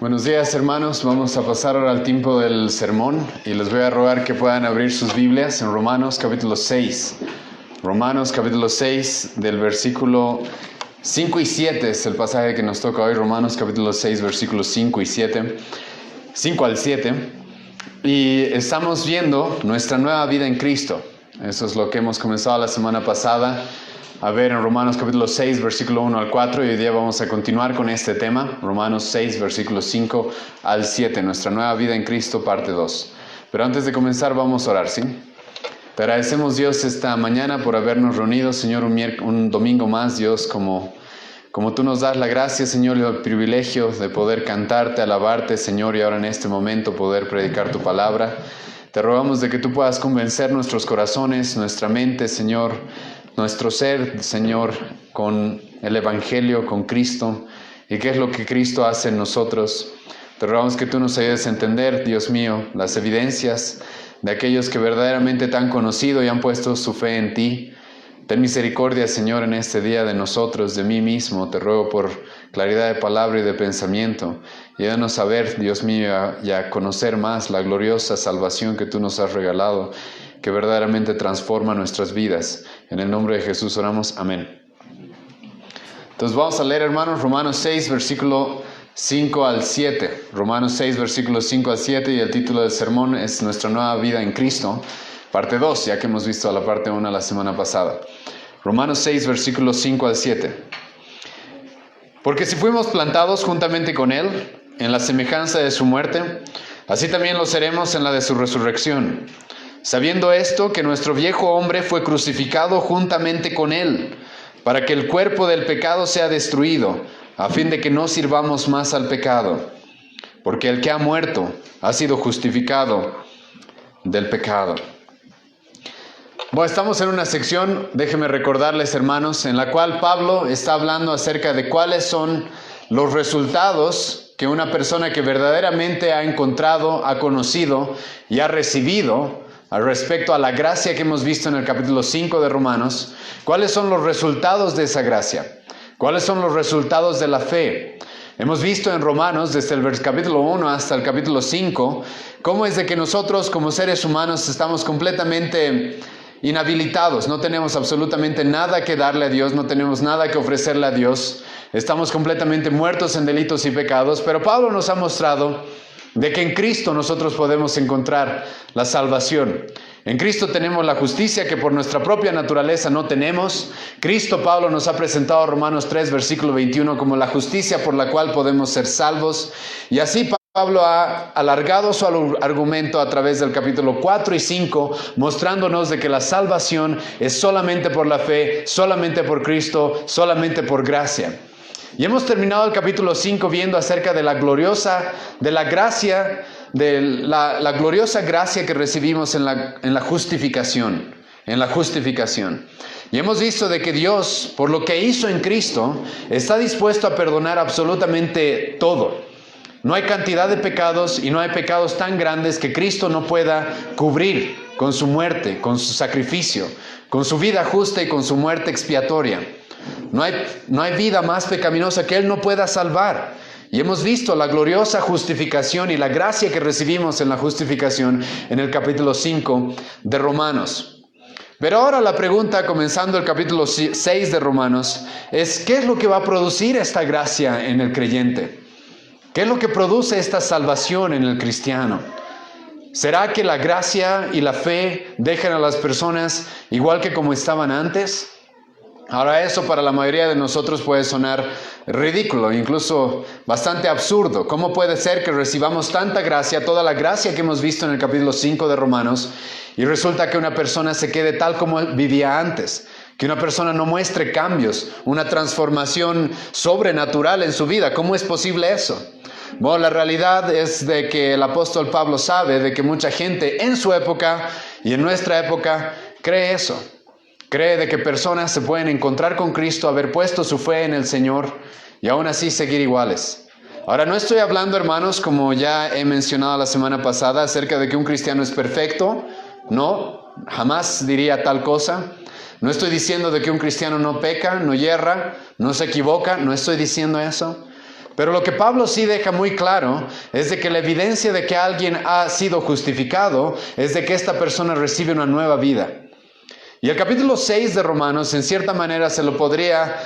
Buenos días, hermanos. Vamos a pasar ahora al tiempo del sermón y les voy a rogar que puedan abrir sus Biblias en Romanos capítulo 6. Romanos capítulo 6 del versículo 5 y 7 es el pasaje que nos toca hoy. Romanos capítulo 6 versículos 5 y 7. 5 al 7. Y estamos viendo nuestra nueva vida en Cristo. Eso es lo que hemos comenzado la semana pasada a ver en Romanos capítulo 6, versículo 1 al 4, y hoy día vamos a continuar con este tema, Romanos 6, versículos 5 al 7, nuestra nueva vida en Cristo, parte 2. Pero antes de comenzar vamos a orar, ¿sí? Te agradecemos, Dios, esta mañana por habernos reunido, Señor, un domingo más, Dios, como tú nos das la gracia, Señor, y el privilegio de poder cantarte, alabarte, Señor, y ahora en este momento poder predicar tu palabra. Te rogamos de que tú puedas convencer nuestros corazones, nuestra mente, Señor, nuestro ser, Señor, con el Evangelio, con Cristo, y qué es lo que Cristo hace en nosotros. Te rogamos que tú nos ayudes a entender, Dios mío, las evidencias de aquellos que verdaderamente te han conocido y han puesto su fe en ti. Ten misericordia, Señor, en este día de nosotros, de mí mismo. Te ruego por claridad de palabra y de pensamiento. Y danos a ver, Dios mío, y a conocer más la gloriosa salvación que tú nos has regalado, que verdaderamente transforma nuestras vidas. En el nombre de Jesús oramos. Amén. Entonces vamos a leer, hermanos, Romanos 6, versículo 5 al 7. Romanos 6, versículo 5 al 7, y el título del sermón es Nuestra nueva vida en Cristo, parte 2, ya que hemos visto la parte 1 la semana pasada. Romanos 6, versículo 5 al 7. Porque si fuimos plantados juntamente con Él en la semejanza de su muerte, así también lo seremos en la de su resurrección. Sabiendo esto, que nuestro viejo hombre fue crucificado juntamente con Él, para que el cuerpo del pecado sea destruido, a fin de que no sirvamos más al pecado. Porque el que ha muerto ha sido justificado del pecado. Bueno, estamos en una sección, déjenme recordarles, hermanos, en la cual Pablo está hablando acerca de cuáles son los resultados que una persona que verdaderamente ha encontrado, ha conocido y ha recibido al respecto a la gracia que hemos visto en el capítulo 5 de Romanos, cuáles son los resultados de esa gracia, cuáles son los resultados de la fe. Hemos visto en Romanos, desde el capítulo 1 hasta el capítulo 5, cómo es de que nosotros como seres humanos estamos completamente inhabilitados, no tenemos absolutamente nada que darle a Dios, no tenemos nada que ofrecerle a Dios, estamos completamente muertos en delitos y pecados, pero Pablo nos ha mostrado de que en Cristo nosotros podemos encontrar la salvación. En Cristo tenemos la justicia que por nuestra propia naturaleza no tenemos. Cristo, Pablo nos ha presentado a Romanos 3, versículo 21, como la justicia por la cual podemos ser salvos. Y así Pablo ha alargado su argumento a través del capítulo 4 y 5, mostrándonos de que la salvación es solamente por la fe, solamente por Cristo, solamente por gracia. Y hemos terminado el capítulo 5 viendo acerca de la gloriosa gracia que recibimos en la justificación. Y hemos visto de que Dios, por lo que hizo en Cristo, está dispuesto a perdonar absolutamente todo. No hay cantidad de pecados y no hay pecados tan grandes que Cristo no pueda cubrir con su muerte, con su sacrificio, con su vida justa y con su muerte expiatoria. No hay vida más pecaminosa que Él no pueda salvar. Y hemos visto la gloriosa justificación y la gracia que recibimos en la justificación en el capítulo 5 de Romanos. Pero ahora la pregunta, comenzando el capítulo 6 de Romanos, es ¿qué es lo que va a producir esta gracia en el creyente? ¿Qué es lo que produce esta salvación en el cristiano? ¿Será que la gracia y la fe dejan a las personas igual que como estaban antes? Ahora eso para la mayoría de nosotros puede sonar ridículo, incluso bastante absurdo. ¿Cómo puede ser que recibamos tanta gracia, toda la gracia que hemos visto en el capítulo 5 de Romanos, y resulta que una persona se quede tal como vivía antes? Que una persona no muestre cambios, una transformación sobrenatural en su vida. ¿Cómo es posible eso? Bueno, la realidad es de que el apóstol Pablo sabe de que mucha gente en su época y en nuestra época cree eso. Cree de que personas se pueden encontrar con Cristo, haber puesto su fe en el Señor y aún así seguir iguales. Ahora, no estoy hablando, hermanos, como ya he mencionado la semana pasada, acerca de que un cristiano es perfecto. No, jamás diría tal cosa. No estoy diciendo de que un cristiano no peca, no yerra, no se equivoca. No estoy diciendo eso. Pero lo que Pablo sí deja muy claro es de que la evidencia de que alguien ha sido justificado es de que esta persona recibe una nueva vida. Y el capítulo 6 de Romanos, en cierta manera, se lo podría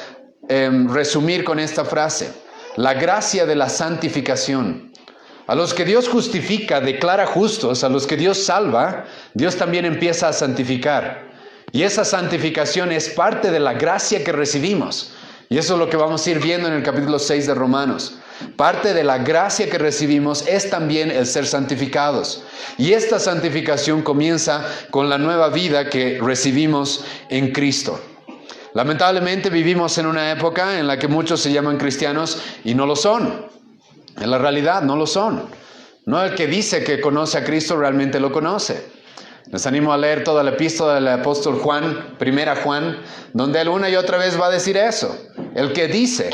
resumir con esta frase: la gracia de la santificación. A los que Dios justifica, declara justos, a los que Dios salva, Dios también empieza a santificar. Y esa santificación es parte de la gracia que recibimos. Y eso es lo que vamos a ir viendo en el capítulo 6 de Romanos. Parte de la gracia que recibimos es también el ser santificados. Y esta santificación comienza con la nueva vida que recibimos en Cristo. Lamentablemente vivimos en una época en la que muchos se llaman cristianos y no lo son. En la realidad no lo son. No el que dice que conoce a Cristo realmente lo conoce. Les animo a leer toda la epístola del apóstol Juan, primera Juan, donde él una y otra vez va a decir eso. El que dice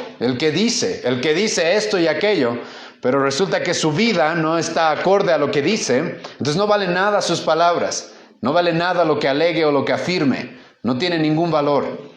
esto y aquello, pero resulta que su vida no está acorde a lo que dice, entonces no vale nada sus palabras, no vale nada lo que alegue o lo que afirme, no tiene ningún valor.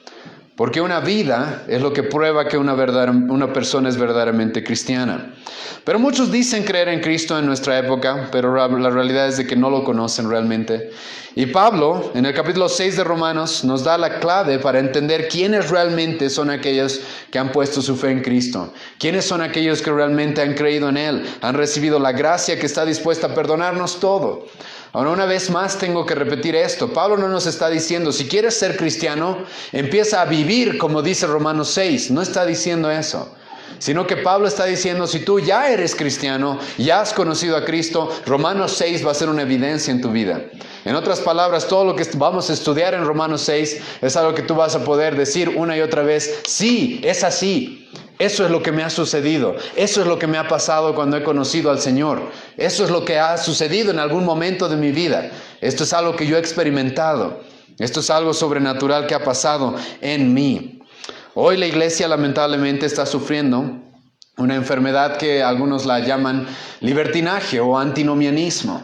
Porque una vida es lo que prueba que una persona es verdaderamente cristiana. Pero muchos dicen creer en Cristo en nuestra época, pero la realidad es de que no lo conocen realmente. Y Pablo, en el capítulo 6 de Romanos, nos da la clave para entender quiénes realmente son aquellos que han puesto su fe en Cristo. Quiénes son aquellos que realmente han creído en Él, han recibido la gracia que está dispuesta a perdonarnos todo. Ahora, una vez más tengo que repetir esto. Pablo no nos está diciendo, si quieres ser cristiano, empieza a vivir como dice Romanos 6. No está diciendo eso. Sino que Pablo está diciendo, si tú ya eres cristiano, ya has conocido a Cristo, Romanos 6 va a ser una evidencia en tu vida. En otras palabras, todo lo que vamos a estudiar en Romanos 6 es algo que tú vas a poder decir una y otra vez, sí, es así. Eso es lo que me ha sucedido. Eso es lo que me ha pasado cuando he conocido al Señor. Eso es lo que ha sucedido en algún momento de mi vida. Esto es algo que yo he experimentado. Esto es algo sobrenatural que ha pasado en mí. Hoy la iglesia lamentablemente está sufriendo una enfermedad que algunos la llaman libertinaje o antinomianismo.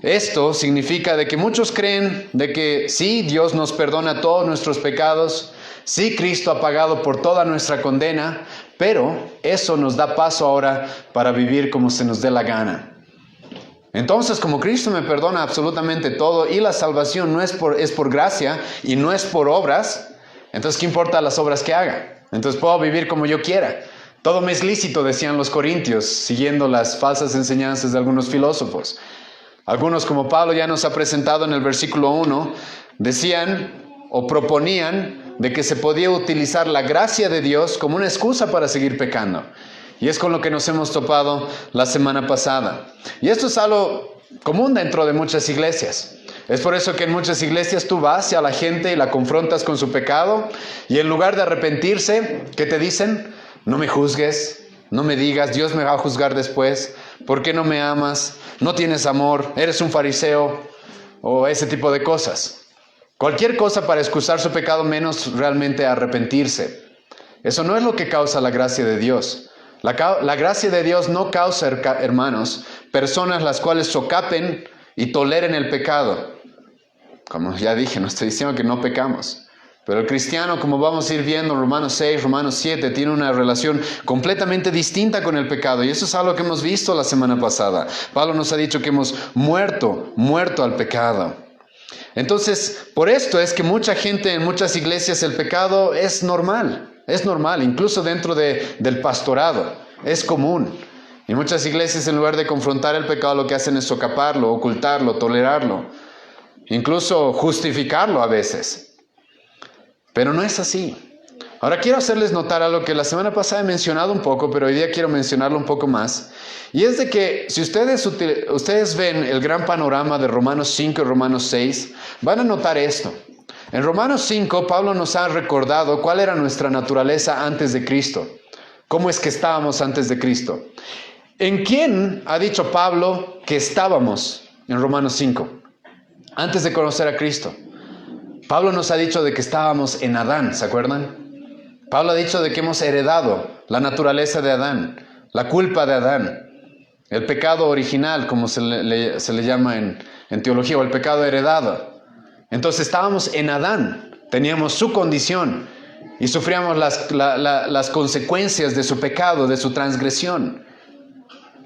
Esto significa de que muchos creen de que sí, Dios nos perdona todos nuestros pecados, sí, Cristo ha pagado por toda nuestra condena, pero eso nos da paso ahora para vivir como se nos dé la gana. Entonces, como Cristo me perdona absolutamente todo y la salvación no es por gracia y no es por obras, entonces, ¿qué importa las obras que haga? Entonces puedo vivir como yo quiera. Todo me es lícito, decían los corintios, siguiendo las falsas enseñanzas de algunos filósofos. Algunos, como Pablo ya nos ha presentado en el versículo 1, decían o proponían de que se podía utilizar la gracia de Dios como una excusa para seguir pecando. Y es con lo que nos hemos topado la semana pasada. Y esto es algo común dentro de muchas iglesias. Es por eso que en muchas iglesias tú vas a la gente y la confrontas con su pecado y en lugar de arrepentirse, ¿qué te dicen? No me juzgues, no me digas, Dios me va a juzgar después. ¿Por qué no me amas? No tienes amor, eres un fariseo o ese tipo de cosas. Cualquier cosa para excusar su pecado menos realmente arrepentirse. Eso no es lo que causa la gracia de Dios. La gracia de Dios no causa, hermanos, personas las cuales socapen y toleren el pecado. Como ya dije, no estoy diciendo que no pecamos. Pero el cristiano, como vamos a ir viendo en Romanos 6, Romanos 7, tiene una relación completamente distinta con el pecado. Y eso es algo que hemos visto la semana pasada. Pablo nos ha dicho que hemos muerto al pecado. Entonces, por esto es que mucha gente en muchas iglesias el pecado es normal, incluso dentro del pastorado, es común. Y muchas iglesias en lugar de confrontar el pecado lo que hacen es socaparlo, ocultarlo, tolerarlo, incluso justificarlo a veces. Pero no es así. Ahora quiero hacerles notar algo que la semana pasada he mencionado un poco, pero hoy día quiero mencionarlo un poco más. Y es de que si ustedes ven el gran panorama de Romanos 5 y Romanos 6, van a notar esto. En Romanos 5, Pablo nos ha recordado cuál era nuestra naturaleza antes de Cristo. ¿Cómo es que estábamos antes de Cristo? ¿En quién ha dicho Pablo que estábamos en Romanos 5? Antes de conocer a Cristo. Pablo nos ha dicho de que estábamos en Adán, ¿se acuerdan? Pablo ha dicho de que hemos heredado la naturaleza de Adán, la culpa de Adán, el pecado original, como se le llama en teología, o el pecado heredado. Entonces estábamos en Adán, teníamos su condición. y sufríamos las consecuencias de su pecado, de su transgresión.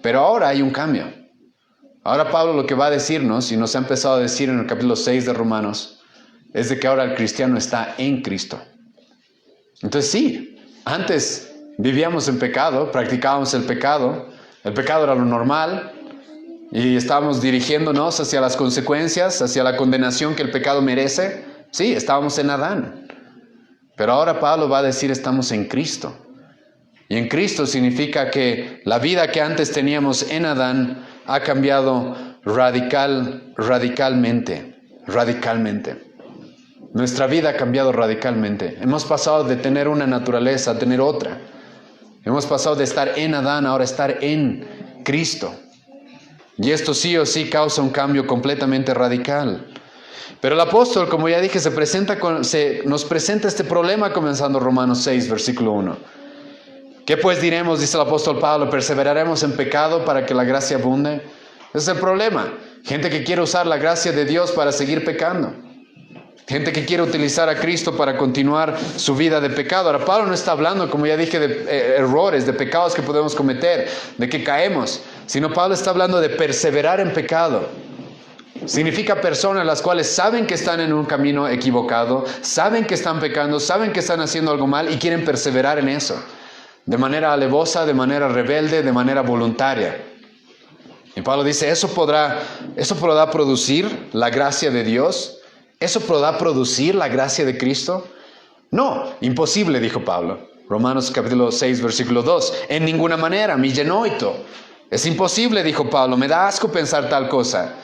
Pero ahora hay un cambio. Ahora Pablo lo que va a decirnos, y nos ha empezado a decir en el capítulo 6 de Romanos, es de que ahora el cristiano está en Cristo. Entonces sí, antes vivíamos en pecado, practicábamos el pecado era lo normal, y estábamos dirigiéndonos hacia las consecuencias, hacia la condenación que el pecado merece. Sí, estábamos en Adán. Pero ahora Pablo va a decir estamos en Cristo. Y en Cristo significa que la vida que antes teníamos en Adán ha cambiado radicalmente. Nuestra vida ha cambiado radicalmente. Hemos pasado de tener una naturaleza a tener otra. Hemos pasado de estar en Adán a ahora estar en Cristo. Y esto sí o sí causa un cambio completamente radical. Pero el apóstol, como ya dije, nos presenta este problema comenzando Romanos 6, versículo 1. ¿Qué pues diremos? Dice el apóstol Pablo, ¿perseveraremos en pecado para que la gracia abunde? Ese es el problema. Gente que quiere usar la gracia de Dios para seguir pecando. Gente que quiere utilizar a Cristo para continuar su vida de pecado. Ahora, Pablo no está hablando, como ya dije, de errores, de pecados que podemos cometer, de que caemos, sino Pablo está hablando de perseverar en pecado. Significa personas las cuales saben que están en un camino equivocado, saben que están pecando, saben que están haciendo algo mal y quieren perseverar en eso. De manera alevosa, de manera rebelde, de manera voluntaria. Y Pablo dice, ¿eso podrá producir la gracia de Dios? ¿Eso podrá producir la gracia de Cristo? No, imposible, dijo Pablo. Romanos capítulo 6, versículo 2. En ninguna manera, mi genoito. Es imposible, dijo Pablo, me da asco pensar tal cosa.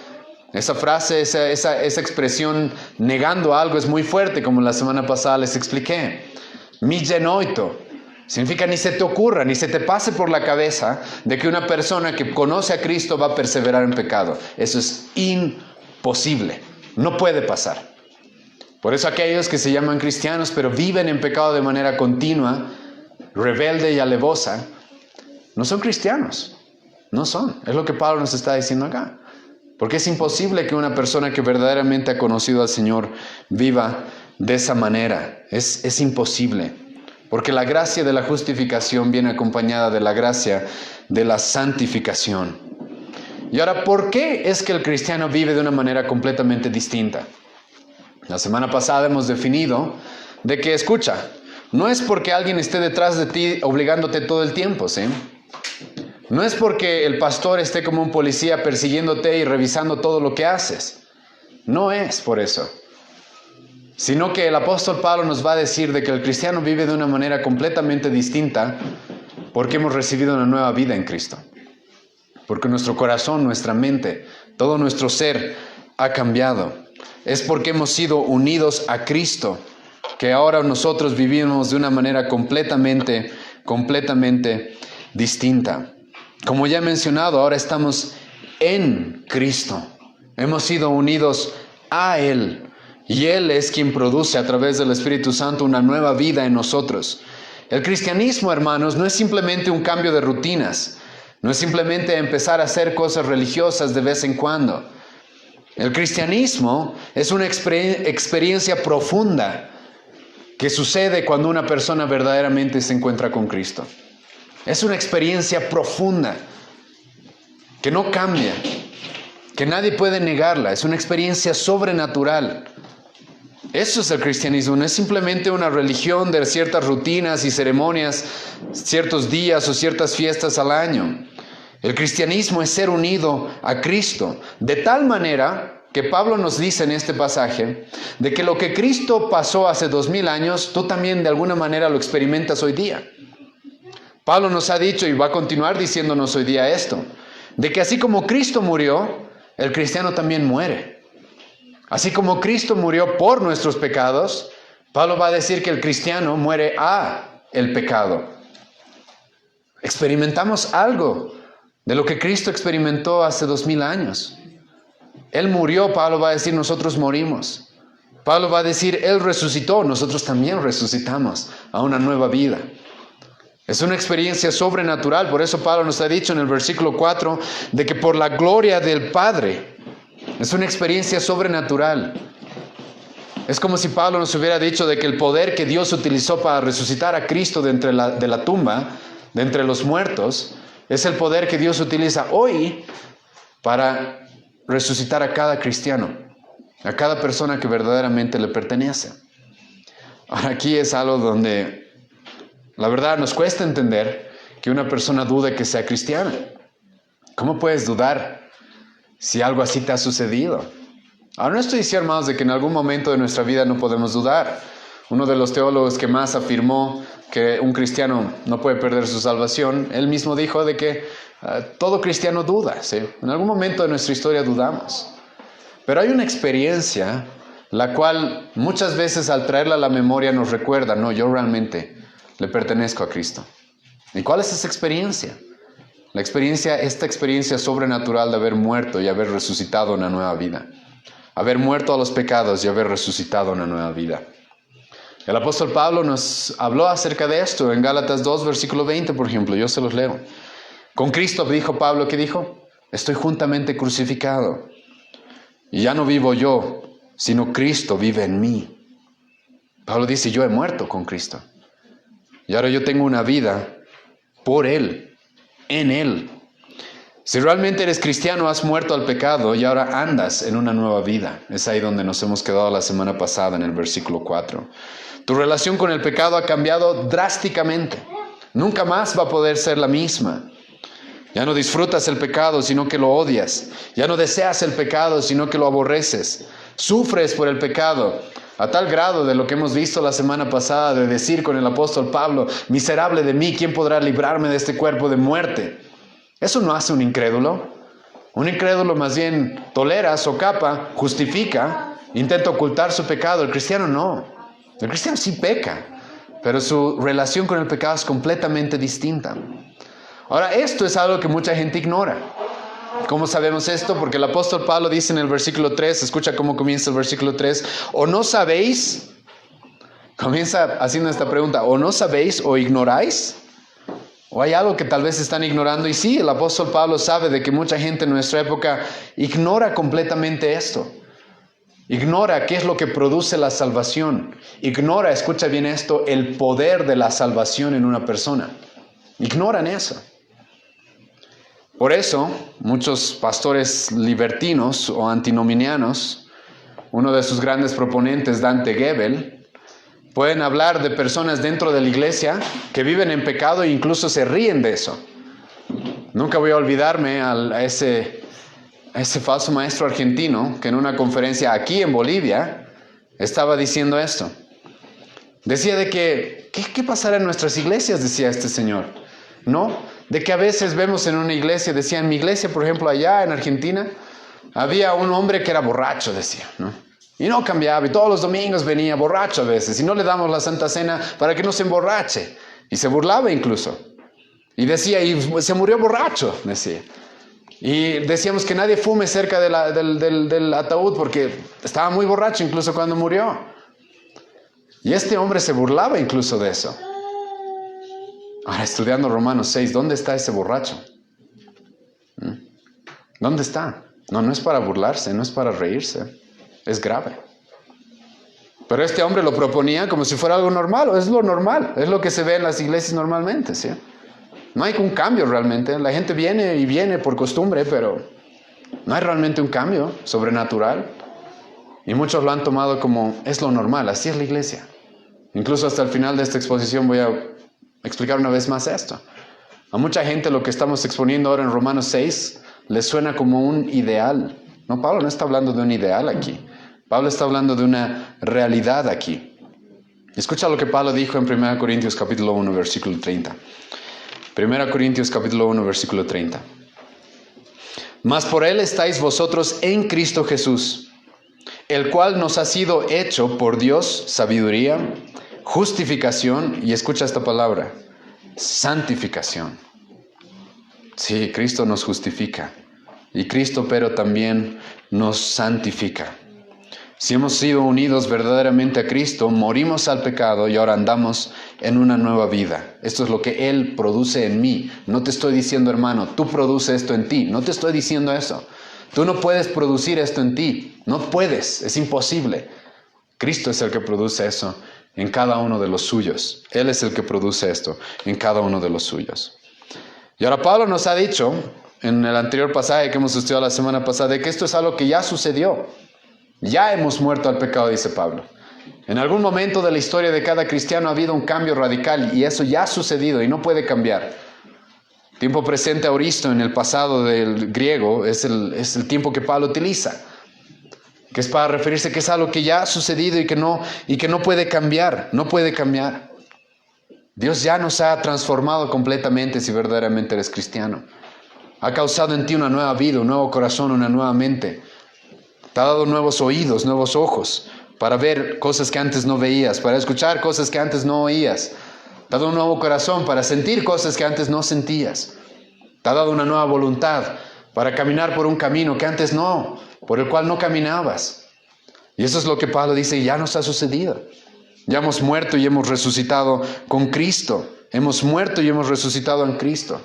Esa frase, esa expresión negando algo es muy fuerte, como la semana pasada les expliqué. Mi genoito. Significa ni se te ocurra, ni se te pase por la cabeza de que una persona que conoce a Cristo va a perseverar en pecado. Eso es imposible. No puede pasar. Por eso aquellos que se llaman cristianos pero viven en pecado de manera continua, rebelde y alevosa, no son cristianos. No son. Es lo que Pablo nos está diciendo acá. Porque es imposible que una persona que verdaderamente ha conocido al Señor viva de esa manera. Es imposible. Porque la gracia de la justificación viene acompañada de la gracia de la santificación. Y ahora, ¿por qué es que el cristiano vive de una manera completamente distinta? La semana pasada hemos definido de que, escucha, no es porque alguien esté detrás de ti obligándote todo el tiempo, ¿sí? No es porque el pastor esté como un policía persiguiéndote y revisando todo lo que haces. No es por eso. Sino que el apóstol Pablo nos va a decir de que el cristiano vive de una manera completamente distinta porque hemos recibido una nueva vida en Cristo. Porque nuestro corazón, nuestra mente, todo nuestro ser ha cambiado. Es porque hemos sido unidos a Cristo que ahora nosotros vivimos de una manera completamente distinta. Como ya he mencionado, ahora estamos en Cristo. Hemos sido unidos a Él. Y Él es quien produce a través del Espíritu Santo una nueva vida en nosotros. El cristianismo, hermanos, no es simplemente un cambio de rutinas. No es simplemente empezar a hacer cosas religiosas de vez en cuando. El cristianismo es una experiencia profunda que sucede cuando una persona verdaderamente se encuentra con Cristo. Es una experiencia profunda que no cambia, que nadie puede negarla. Es una experiencia sobrenatural. Eso es el cristianismo, no es simplemente una religión de ciertas rutinas y ceremonias, ciertos días o ciertas fiestas al año. El cristianismo es ser unido a Cristo, de tal manera que Pablo nos dice en este pasaje, de que lo que Cristo pasó hace 2000 años, tú también de alguna manera lo experimentas hoy día. Pablo nos ha dicho y va a continuar diciéndonos hoy día esto, de que así como Cristo murió, el cristiano también muere. Así como Cristo murió por nuestros pecados, Pablo va a decir que el cristiano muere a el pecado. Experimentamos algo de lo que Cristo experimentó hace 2000 años. Él murió, Pablo va a decir, nosotros morimos. Pablo va a decir, Él resucitó, nosotros también resucitamos a una nueva vida. Es una experiencia sobrenatural, por eso Pablo nos ha dicho en el versículo 4 de que por la gloria del Padre, es una experiencia sobrenatural. Es como si Pablo nos hubiera dicho de que el poder que Dios utilizó para resucitar a Cristo de la tumba, de entre los muertos, es el poder que Dios utiliza hoy para resucitar a cada cristiano, a cada persona que verdaderamente le pertenece. Ahora, aquí es algo donde la verdad nos cuesta entender que una persona dude que sea cristiana. ¿Cómo puedes dudar si algo así te ha sucedido? Ahora, no estoy diciendo, hermanos, de que en algún momento de nuestra vida no podemos dudar. Uno de los teólogos que más afirmó que un cristiano no puede perder su salvación, él mismo dijo de que todo cristiano duda, ¿sí? En algún momento de nuestra historia dudamos. Pero hay una experiencia la cual muchas veces al traerla a la memoria nos recuerda, no, yo realmente le pertenezco a Cristo. ¿Y cuál es esa experiencia? Esta experiencia sobrenatural de haber muerto y haber resucitado una nueva vida. Haber muerto a los pecados y haber resucitado una nueva vida. El apóstol Pablo nos habló acerca de esto en Gálatas 2, versículo 20, por ejemplo. Yo se los leo. Con Cristo, dijo Pablo, ¿qué dijo? Estoy juntamente crucificado. Y ya no vivo yo, sino Cristo vive en mí. Pablo dice, yo he muerto con Cristo. Y ahora yo tengo una vida por Él, en Él. Si realmente eres cristiano, has muerto al pecado y ahora andas en una nueva vida. Es ahí donde nos hemos quedado la semana pasada en el versículo 4. Tu relación con el pecado ha cambiado drásticamente. Nunca más va a poder ser la misma. Ya no disfrutas el pecado, sino que lo odias. Ya no deseas el pecado, sino que lo aborreces. Sufres por el pecado, a tal grado de lo que hemos visto la semana pasada, de decir con el apóstol Pablo, miserable de mí, ¿quién podrá librarme de este cuerpo de muerte? Eso no hace un incrédulo. Un incrédulo más bien tolera, socapa, justifica, intenta ocultar su pecado. El cristiano no. El cristiano sí peca, pero su relación con el pecado es completamente distinta. Ahora, esto es algo que mucha gente ignora. ¿Cómo sabemos esto? Porque el apóstol Pablo dice en el versículo 3, escucha cómo comienza el versículo 3, ¿o no sabéis? Comienza haciendo esta pregunta, ¿o no sabéis o ignoráis? ¿O hay algo que tal vez están ignorando? Y sí, el apóstol Pablo sabe de que mucha gente en nuestra época ignora completamente esto. Ignora qué es lo que produce la salvación. Ignora, escucha bien esto, el poder de la salvación en una persona. Ignoran eso. Por eso, muchos pastores libertinos o antinominianos, uno de sus grandes proponentes, Dante Gebel, pueden hablar de personas dentro de la iglesia que viven en pecado e incluso se ríen de eso. Nunca voy a olvidarme a ese falso maestro argentino que en una conferencia aquí en Bolivia estaba diciendo esto. Decía de que, ¿qué pasará en nuestras iglesias? Decía este señor. ¿No? De que a veces vemos en una iglesia, decía, en mi iglesia, por ejemplo, allá en Argentina, había un hombre que era borracho, decía, ¿no? Y no cambiaba, y todos los domingos venía borracho a veces, y no le damos la Santa Cena para que no se emborrache. Y se burlaba incluso. Y decía, y se murió borracho, decía. Y decíamos que nadie fume cerca del ataúd porque estaba muy borracho incluso cuando murió. Y este hombre se burlaba incluso de eso. Ahora, estudiando Romanos 6, ¿dónde está ese borracho? ¿Dónde está? No es para burlarse, no es para reírse. Es grave. Pero este hombre lo proponía como si fuera algo normal. Es lo normal, es lo que se ve en las iglesias normalmente, ¿sí? No hay un cambio realmente. La gente viene y viene por costumbre, pero no hay realmente un cambio sobrenatural. Y muchos lo han tomado como es lo normal, así es la iglesia. Incluso hasta el final de esta exposición voy a explicar una vez más esto. A mucha gente lo que estamos exponiendo ahora en Romanos 6 les suena como un ideal. No, Pablo no está hablando de un ideal aquí. Pablo está hablando de una realidad aquí. Escucha lo que Pablo dijo en 1 Corintios capítulo 1, versículo 30. 1 Corintios capítulo 1, versículo 30. Mas por él estáis vosotros en Cristo Jesús, el cual nos ha sido hecho por Dios sabiduría, justificación, y escucha esta palabra, santificación. Sí, Cristo nos justifica, y Cristo pero también nos santifica. Si hemos sido unidos verdaderamente a Cristo, morimos al pecado y ahora andamos en una nueva vida. Esto es lo que Él produce en mí. No te estoy diciendo, hermano, tú produces esto en ti. No te estoy diciendo eso. Tú no puedes producir esto en ti. No puedes, es imposible. Cristo es el que produce eso en cada uno de los suyos. Él es el que produce esto en cada uno de los suyos. Y ahora Pablo nos ha dicho en el anterior pasaje que hemos estudiado la semana pasada de que esto es algo que ya sucedió. Ya hemos muerto al pecado, dice Pablo. En algún momento de la historia de cada cristiano ha habido un cambio radical y eso ya ha sucedido y no puede cambiar. Tiempo presente aoristo en el pasado del griego es el tiempo que Pablo utiliza, que es para referirse que es algo que ya ha sucedido y que no puede cambiar, no puede cambiar. Dios ya nos ha transformado completamente si verdaderamente eres cristiano. Ha causado en ti una nueva vida, un nuevo corazón, una nueva mente. Te ha dado nuevos oídos, nuevos ojos, para ver cosas que antes no veías, para escuchar cosas que antes no oías. Te ha dado un nuevo corazón para sentir cosas que antes no sentías. Te ha dado una nueva voluntad para caminar por un camino que antes no, por el cual no caminabas. Y eso es lo que Pablo dice, ya nos ha sucedido. Ya hemos muerto y hemos resucitado con Cristo. Hemos muerto y hemos resucitado en Cristo.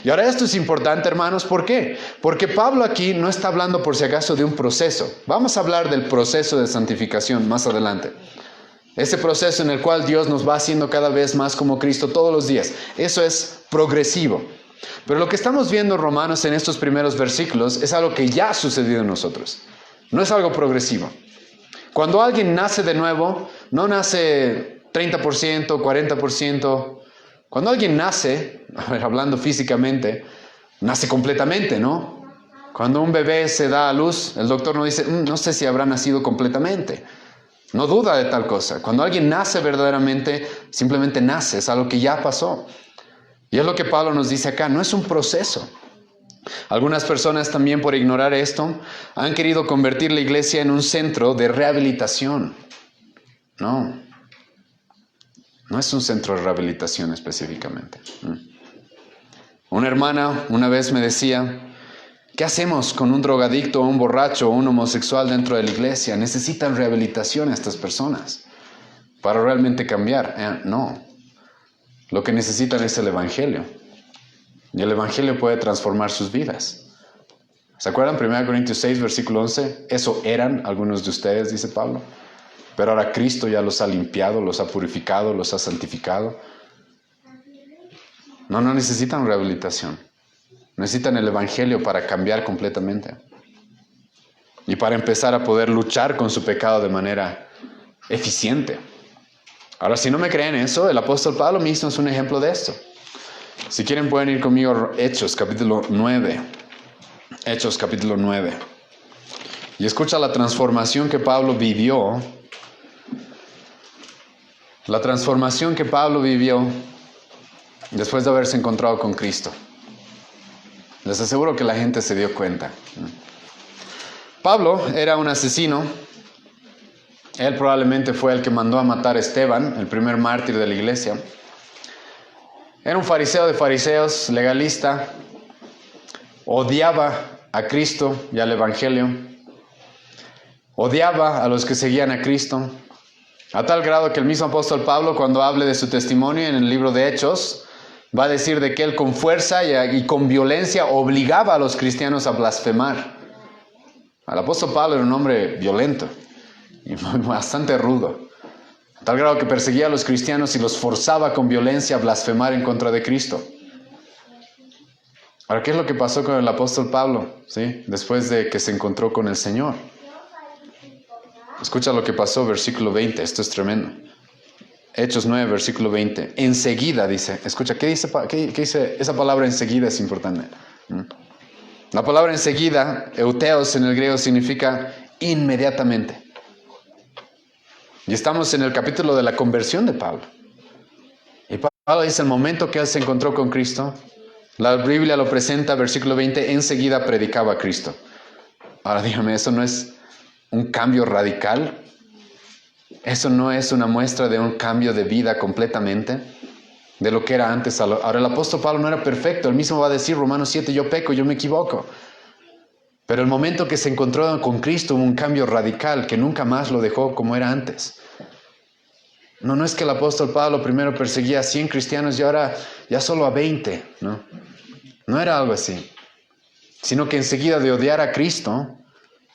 Y ahora esto es importante, hermanos, ¿por qué? Porque Pablo aquí no está hablando por si acaso de un proceso. Vamos a hablar del proceso de santificación más adelante. Ese proceso en el cual Dios nos va haciendo cada vez más como Cristo todos los días. Eso es progresivo. Pero lo que estamos viendo en Romanos en estos primeros versículos es algo que ya ha sucedido en nosotros. No es algo progresivo. Cuando alguien nace de nuevo, no nace 30%, 40%. Cuando alguien nace, hablando físicamente, nace completamente, ¿no? Cuando un bebé se da a luz, el doctor no dice, no sé si habrá nacido completamente. No duda de tal cosa. Cuando alguien nace verdaderamente, simplemente nace, es algo que ya pasó. Y es lo que Pablo nos dice acá, no es un proceso. Algunas personas también por ignorar esto han querido convertir la iglesia en un centro de rehabilitación. No es un centro de rehabilitación específicamente. Una hermana una vez me decía, ¿qué hacemos con un drogadicto, un borracho o un homosexual dentro de la iglesia? ¿Necesitan rehabilitación estas personas para realmente cambiar? No. Lo que necesitan es el evangelio. Y el evangelio puede transformar sus vidas. ¿Se acuerdan? 1 Corintios 6, versículo 11. Eso eran algunos de ustedes, dice Pablo. Pero ahora Cristo ya los ha limpiado, los ha purificado, los ha santificado. No necesitan rehabilitación. Necesitan el evangelio para cambiar completamente. Y para empezar a poder luchar con su pecado de manera eficiente. Ahora, si no me creen eso, el apóstol Pablo mismo es un ejemplo de esto. Si quieren pueden ir conmigo a Hechos capítulo 9. Hechos capítulo 9. Y escucha la transformación que Pablo vivió. La transformación que Pablo vivió después de haberse encontrado con Cristo. Les aseguro que la gente se dio cuenta. Pablo era un asesino. Él probablemente fue el que mandó a matar a Esteban, el primer mártir de la iglesia. Era un fariseo de fariseos, legalista. Odiaba a Cristo y al evangelio. Odiaba a los que seguían a Cristo. A tal grado que el mismo apóstol Pablo, cuando hable de su testimonio en el libro de Hechos, va a decir de que él con fuerza y con violencia obligaba a los cristianos a blasfemar. El apóstol Pablo era un hombre violento y bastante rudo. A tal grado que perseguía a los cristianos y los forzaba con violencia a blasfemar en contra de Cristo. Ahora, ¿qué es lo que pasó con el apóstol Pablo? ¿Sí? Después de que se encontró con el Señor. Escucha lo que pasó, versículo 20. Esto es tremendo. Hechos 9, versículo 20. Enseguida dice. Escucha, ¿qué dice? Esa palabra enseguida es importante. La palabra enseguida, euteos en el griego, significa inmediatamente. Y estamos en el capítulo de la conversión de Pablo. Y Pablo dice, el momento que él se encontró con Cristo, la Biblia lo presenta, versículo 20, enseguida predicaba a Cristo. Ahora dígame, ¿eso no es un cambio radical? ¿Eso no es una muestra de un cambio de vida completamente? De lo que era antes. Ahora el apóstol Pablo no era perfecto. Él mismo va a decir, Romanos 7, yo peco, yo me equivoco. Pero el momento que se encontró con Cristo hubo un cambio radical que nunca más lo dejó como era antes. No es que el apóstol Pablo primero perseguía a 100 cristianos y ahora ya solo a 20. No era algo así. Sino que enseguida de odiar a Cristo,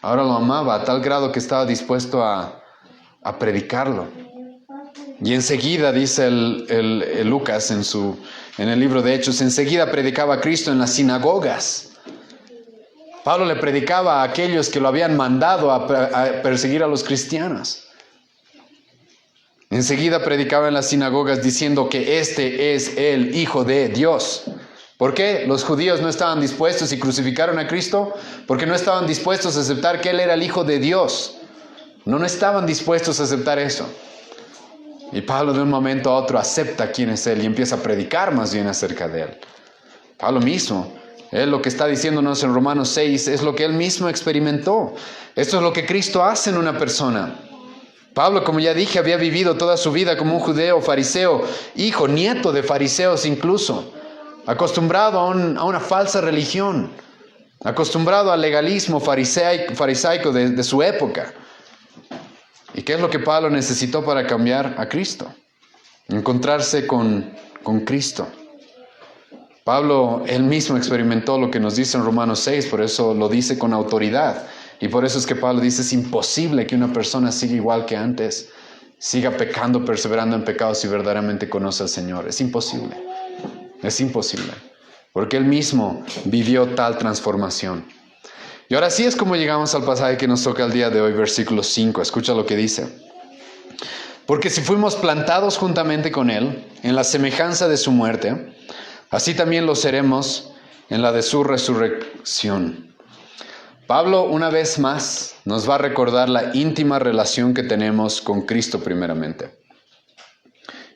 ahora lo amaba a tal grado que estaba dispuesto a a predicarlo. Y enseguida, dice el Lucas en el libro de Hechos, enseguida predicaba a Cristo en las sinagogas. Pablo le predicaba a aquellos que lo habían mandado a perseguir a los cristianos. Enseguida predicaba en las sinagogas diciendo que este es el Hijo de Dios. ¿Por qué? Los judíos no estaban dispuestos y crucificaron a Cristo porque no estaban dispuestos a aceptar que Él era el Hijo de Dios. No estaban dispuestos a aceptar eso. Y Pablo de un momento a otro acepta quién es Él y empieza a predicar más bien acerca de Él. Pablo mismo, Él lo que está diciéndonos en Romanos 6 es lo que Él mismo experimentó. Esto es lo que Cristo hace en una persona. Pablo, como ya dije, había vivido toda su vida como un judeo, fariseo, hijo, nieto de fariseos incluso, acostumbrado a una falsa religión, acostumbrado al legalismo farisaico de su época. ¿Y qué es lo que Pablo necesitó para cambiar a Cristo? Encontrarse con Cristo. Pablo, él mismo experimentó lo que nos dice en Romanos 6, por eso lo dice con autoridad. Y por eso es que Pablo dice, es imposible que una persona siga igual que antes, siga pecando, perseverando en pecados si verdaderamente conoce al Señor. Es imposible. Es imposible. Porque él mismo vivió tal transformación. Y ahora sí es como llegamos al pasaje que nos toca el día de hoy, versículo 5. Escucha lo que dice. Porque si fuimos plantados juntamente con Él en la semejanza de su muerte, así también lo seremos en la de su resurrección. Pablo una vez más nos va a recordar la íntima relación que tenemos con Cristo primeramente.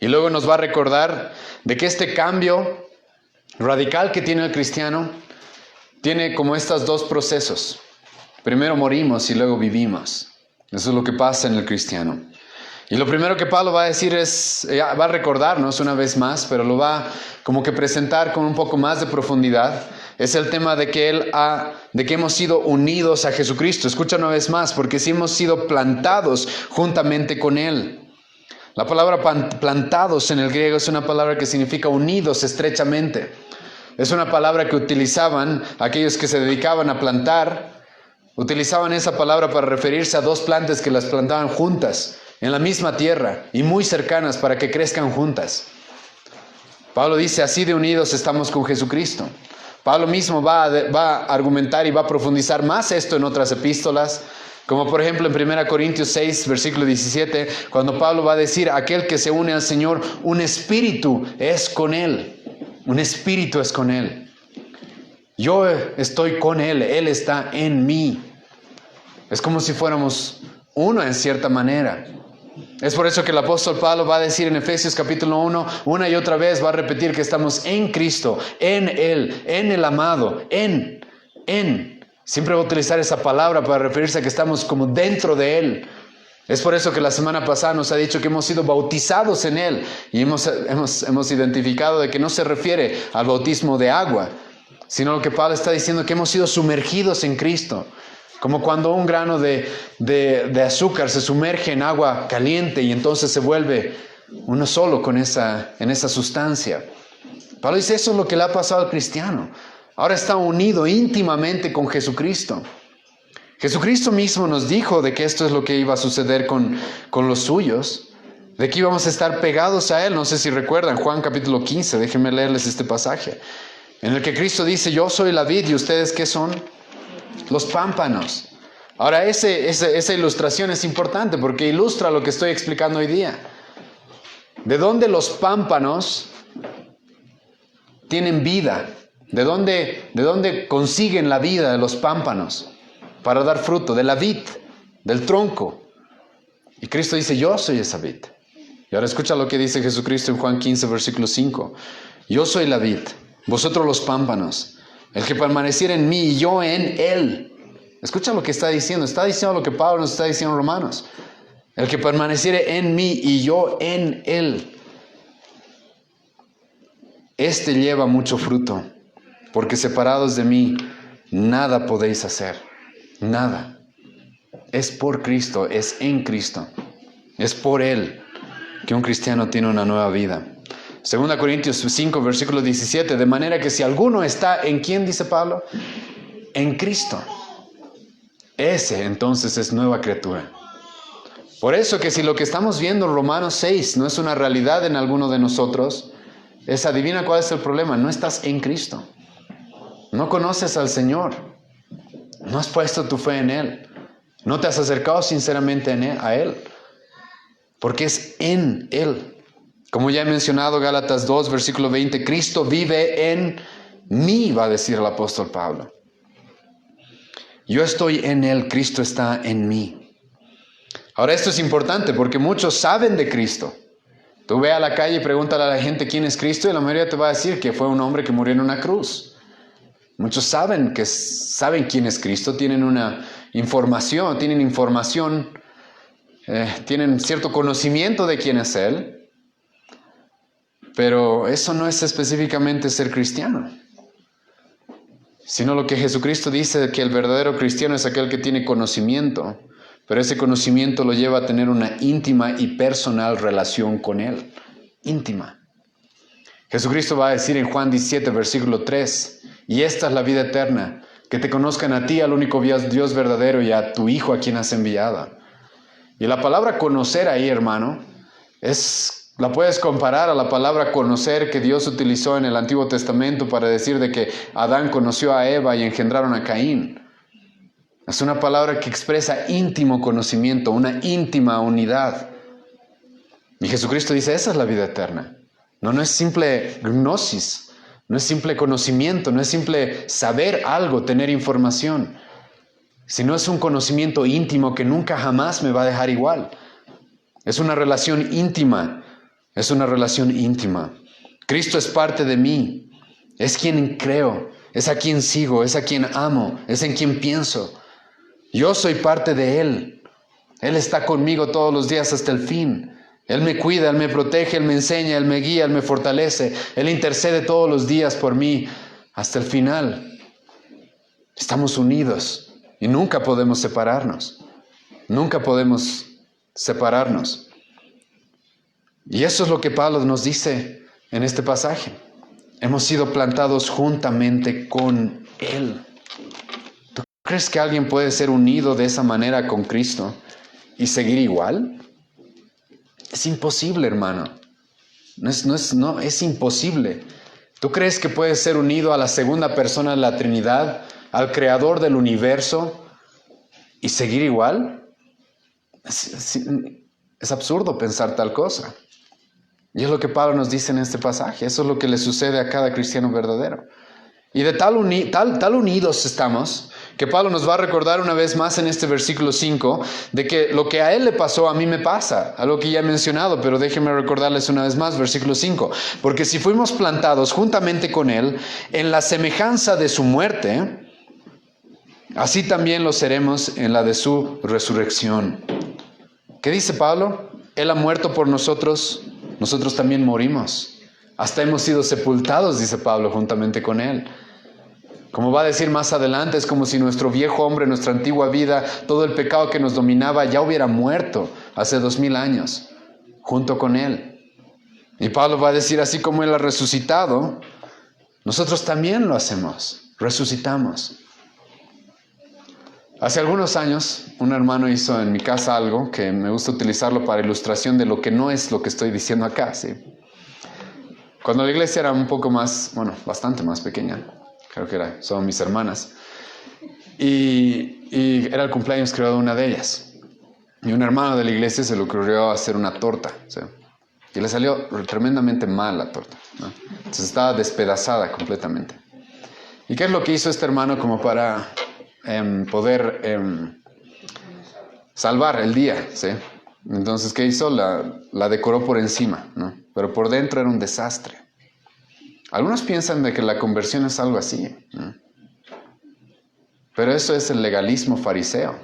Y luego nos va a recordar de que este cambio radical que tiene el cristiano tiene como estos dos procesos. Primero morimos y luego vivimos. Eso es lo que pasa en el cristiano. Y lo primero que Pablo va a decir va a recordarnos una vez más, pero lo va como que presentar con un poco más de profundidad. Es el tema de que hemos sido unidos a Jesucristo. Escucha una vez más, porque si hemos sido plantados juntamente con Él. La palabra plantados en el griego es una palabra que significa unidos estrechamente. Es una palabra que utilizaban aquellos que se dedicaban a plantar. Utilizaban esa palabra para referirse a dos plantas que las plantaban juntas, en la misma tierra y muy cercanas para que crezcan juntas. Pablo dice, así de unidos estamos con Jesucristo. Pablo mismo va a argumentar y va a profundizar más esto en otras epístolas, como por ejemplo en 1 Corintios 6, versículo 17, cuando Pablo va a decir, aquel que se une al Señor, un espíritu es con Él. Un espíritu es con Él. Yo estoy con Él, Él está en mí. Es como si fuéramos uno en cierta manera. Es por eso que el apóstol Pablo va a decir en Efesios capítulo 1, una y otra vez va a repetir que estamos en Cristo, en Él, en el amado, en. Siempre va a utilizar esa palabra para referirse a que estamos como dentro de Él. Es por eso que la semana pasada nos ha dicho que hemos sido bautizados en Él y hemos identificado de que no se refiere al bautismo de agua, sino lo que Pablo está diciendo que hemos sido sumergidos en Cristo. Como cuando un grano de azúcar se sumerge en agua caliente y entonces se vuelve uno solo en esa sustancia. Pablo dice, eso es lo que le ha pasado al cristiano. Ahora está unido íntimamente con Jesucristo. Jesucristo mismo nos dijo de que esto es lo que iba a suceder con los suyos, de que íbamos a estar pegados a Él. No sé si recuerdan, Juan capítulo 15, déjenme leerles este pasaje, en el que Cristo dice, yo soy la vid y ustedes ¿qué son? Los pámpanos. Ahora esa ilustración es importante porque ilustra lo que estoy explicando hoy día. ¿De dónde los pámpanos tienen vida? ¿De dónde consiguen la vida de los pámpanos para dar fruto? De la vid, del tronco. Y Cristo dice, yo soy esa vid. Y ahora escucha lo que dice Jesucristo en Juan 15, versículo 5. Yo soy la vid, vosotros los pámpanos. El que permaneciera en mí y yo en Él. Escucha lo que está diciendo. Está diciendo lo que Pablo nos está diciendo en Romanos. El que permaneciera en mí y yo en Él. Este lleva mucho fruto, porque separados de mí, nada podéis hacer. Nada. Es por Cristo, es en Cristo. Es por Él que un cristiano tiene una nueva vida. 2 Corintios 5, versículo 17. De manera que si alguno está en ¿quién dice Pablo? En Cristo. Ese entonces es nueva criatura. Por eso que si lo que estamos viendo en Romanos 6 no es una realidad en alguno de nosotros, adivina cuál es el problema. No estás en Cristo. No conoces al Señor. No has puesto tu fe en Él. No te has acercado sinceramente a Él. Porque es en Él. Como ya he mencionado, Gálatas 2, versículo 20, Cristo vive en mí, va a decir el apóstol Pablo. Yo estoy en Él, Cristo está en mí. Ahora esto es importante porque muchos saben de Cristo. Tú ve a la calle y pregúntale a la gente quién es Cristo y la mayoría te va a decir que fue un hombre que murió en una cruz. Muchos saben quién es Cristo, tienen información, tienen cierto conocimiento de quién es Él, pero eso no es específicamente ser cristiano. Sino lo que Jesucristo dice, que el verdadero cristiano es aquel que tiene conocimiento, pero ese conocimiento lo lleva a tener una íntima y personal relación con Él. Íntima. Jesucristo va a decir en Juan 17, versículo 3, y esta es la vida eterna, que te conozcan a ti, al único Dios verdadero, y a tu Hijo a quien has enviado. Y la palabra conocer ahí, hermano, la puedes comparar a la palabra conocer que Dios utilizó en el Antiguo Testamento para decir de que Adán conoció a Eva y engendraron a Caín. Es una palabra que expresa íntimo conocimiento, una íntima unidad. Y Jesucristo dice, esa es la vida eterna. No es simple gnosis, no es simple conocimiento, no es simple saber algo, tener información, sino es un conocimiento íntimo que nunca jamás me va a dejar igual. Es una relación íntima. Es una relación íntima. Cristo es parte de mí. Es quien creo. Es a quien sigo. Es a quien amo. Es en quien pienso. Yo soy parte de Él. Él está conmigo todos los días hasta el fin. Él me cuida, Él me protege, Él me enseña, Él me guía, Él me fortalece. Él intercede todos los días por mí hasta el final. Estamos unidos y nunca podemos separarnos. Nunca podemos separarnos. Y eso es lo que Pablo nos dice en este pasaje. Hemos sido plantados juntamente con Él. ¿Tú crees que alguien puede ser unido de esa manera con Cristo y seguir igual? Es imposible, hermano. Es imposible. ¿Tú crees que puedes ser unido a la segunda persona de la Trinidad, al Creador del universo, y seguir igual? Es absurdo pensar tal cosa. Y es lo que Pablo nos dice en este pasaje. Eso es lo que le sucede a cada cristiano verdadero. Y de tal unidos estamos, que Pablo nos va a recordar una vez más en este versículo 5, de que lo que a él le pasó, a mí me pasa. Algo que ya he mencionado, pero déjenme recordarles una vez más, versículo 5. Porque si fuimos plantados juntamente con él, en la semejanza de su muerte, así también lo seremos en la de su resurrección. ¿Qué dice Pablo? Él ha muerto por nosotros. Nosotros también morimos. Hasta hemos sido sepultados, dice Pablo, juntamente con Él. Como va a decir más adelante, es como si nuestro viejo hombre, nuestra antigua vida, todo el pecado que nos dominaba ya hubiera muerto hace 2000 años, junto con Él. Y Pablo va a decir, así como Él ha resucitado, nosotros también lo hacemos, resucitamos. Hace algunos años, un hermano hizo en mi casa algo que me gusta utilizarlo para ilustración de lo que no es lo que estoy diciendo acá, ¿sí? Cuando la iglesia era un poco más, bastante más pequeña, creo que son mis hermanas, y era el cumpleaños, creo, de una de ellas. Y un hermano de la iglesia se le ocurrió hacer una torta, ¿sí? Y le salió tremendamente mal la torta, ¿no? Entonces estaba despedazada completamente. ¿Y qué es lo que hizo este hermano como para poder salvar el día, ¿sí? Entonces, ¿qué hizo? La decoró por encima, ¿no? Pero por dentro era un desastre. Algunos piensan de que la conversión es algo así, ¿no? Pero eso es el legalismo fariseo.